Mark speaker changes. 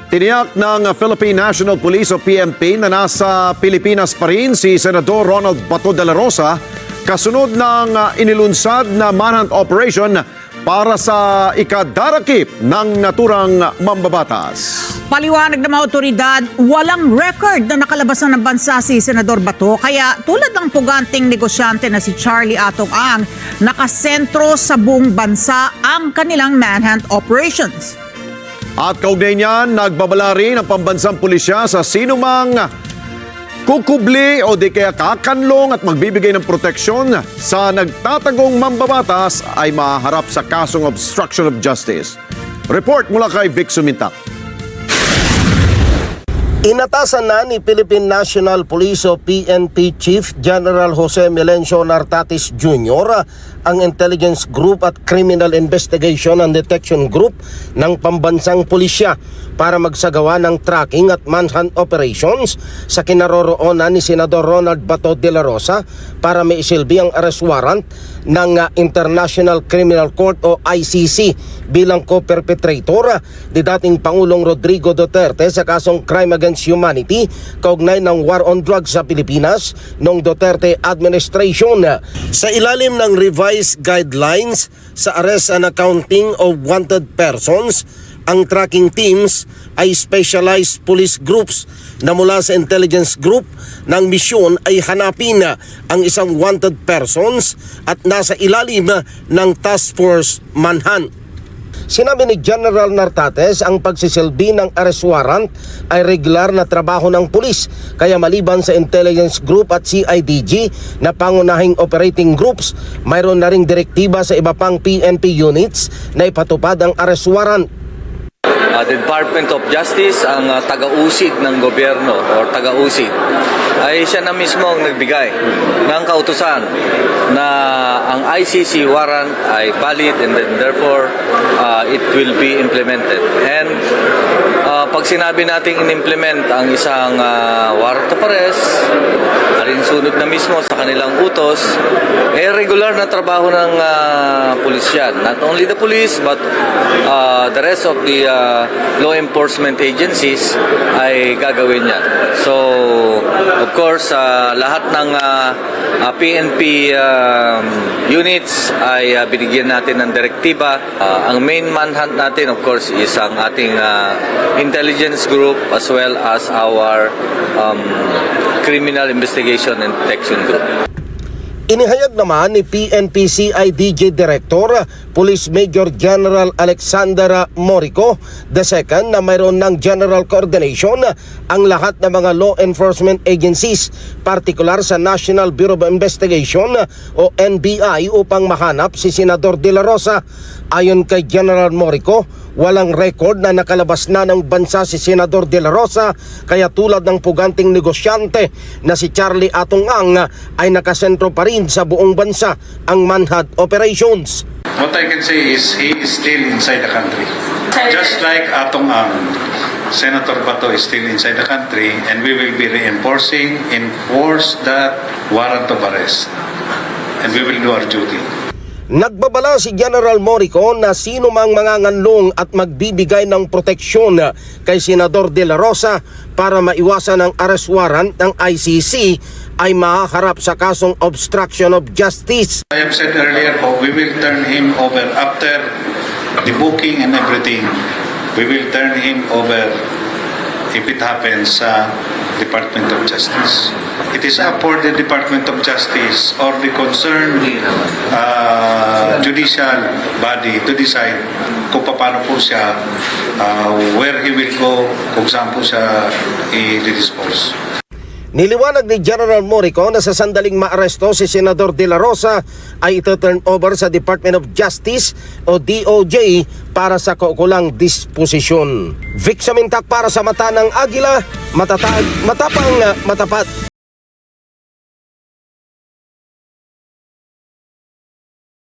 Speaker 1: Tiniyak ng Philippine National Police o PNP na nasa Pilipinas pa rin si Senador Ronald Bato de la Rosa kasunod ng inilunsad na manhunt operation para sa ikadarakip ng naturang mambabatas.
Speaker 2: Paliwanag ng mga otoridad, walang record na nakalabasan ng bansa si Senador Bato. Kaya tulad ng puganting negosyante na si Charlie Atong Ang, nakasentro sa buong bansa ang kanilang manhunt operations.
Speaker 1: At kaugnay niyan, nagbabala rin ang pambansang pulisya sa sinumang kukubli o di kaya kakanlong at magbibigay ng proteksyon sa nagtatagong mambabatas ay maharap sa kasong obstruction of justice. Report mula kay Vic Sumintak.
Speaker 3: Inatasan na ni Philippine National Police o PNP Chief General Jose Melencio Nartatis Jr. ang Intelligence Group at Criminal Investigation and Detection Group ng pambansang pulisya para magsagawa ng tracking at manhunt operations sa kinaroroonan ni Senador Ronald Bato de la Rosa para maisilbi ang arrest warrant ng International Criminal Court o ICC bilang co-perpetrator ni dating Pangulong Rodrigo Duterte sa kasong crime against humanity kaugnay ng war on drugs sa Pilipinas noong Duterte administration. Sa ilalim ng revised guidelines sa arrest and accounting of wanted persons, ang tracking teams ay specialized police groups na mula sa intelligence group ng misyon ay hanapin ang isang wanted persons at nasa ilalim ng task force manhunt. Sinabi ni General Nartates ang pagsisilbi ng arrest warrant ay regular na trabaho ng pulis, kaya maliban sa intelligence group at CIDG na pangunahing operating groups, mayroon na ring direktiba sa iba pang PNP units na ipatupad ang arrest warrant.
Speaker 4: The Department of Justice ang taga-usid ng gobyerno o taga-usid ay siya na mismo ang nagbigay ng kautusan na ang ICC warrant ay valid and then therefore it will be implemented. And pag sinabi nating in-implement ang isang warrant of arrest, alinsunod na mismo sa kanilang utos, regular na trabaho ng pulis yan. Not only the police but the rest of the law enforcement agencies ay gagawin yan. So, of course, lahat ng PNP units ay binigyan natin ng direktiba. Ang main manhunt natin, of course, is ang ating intelligence group as well as our criminal investigation and detection group.
Speaker 3: Inihayag naman ni PNP CIDG Director Police Major General Alexander Morico II na mayroon ng general coordination ang lahat ng mga law enforcement agencies, partikular sa National Bureau of Investigation o NBI upang mahanap si Senador de la Rosa. Ayon kay General Morico, walang record na nakalabas na ng bansa si Senador de la Rosa, kaya tulad ng puganting negosyante na si Charlie Atong Ang ay nakasentro pa rin sa buong bansa ang manhunt operations.
Speaker 5: What I can say is he is still inside the country. Just like Atong Ang, Senator Bato is still inside the country and we will be enforce that warrant of arrest. And we will do our duty.
Speaker 3: Nagbabala si General Morico na sino mang manganganlong at magbibigay ng proteksyon kay Senador de la Rosa para maiwasan ang arrest warrant ng ICC ay mahaharap sa kasong obstruction of justice.
Speaker 5: I have said earlier, we will turn him over after the booking and everything. We will turn him over if it happens sa Department of Justice. It is up for the Department of Justice or the concerned judicial body to decide kung paano po siya, where he will go, kung saan po siya i-dispose.
Speaker 3: Niliwanag ni General Morico na sa sandaling maaresto si Senador de la Rosa ay ito-turn over sa Department of Justice o DOJ para sa kaukulang disposisyon. Vic Sumintak para sa Mata ng Agila, matatag, matapang, matapat.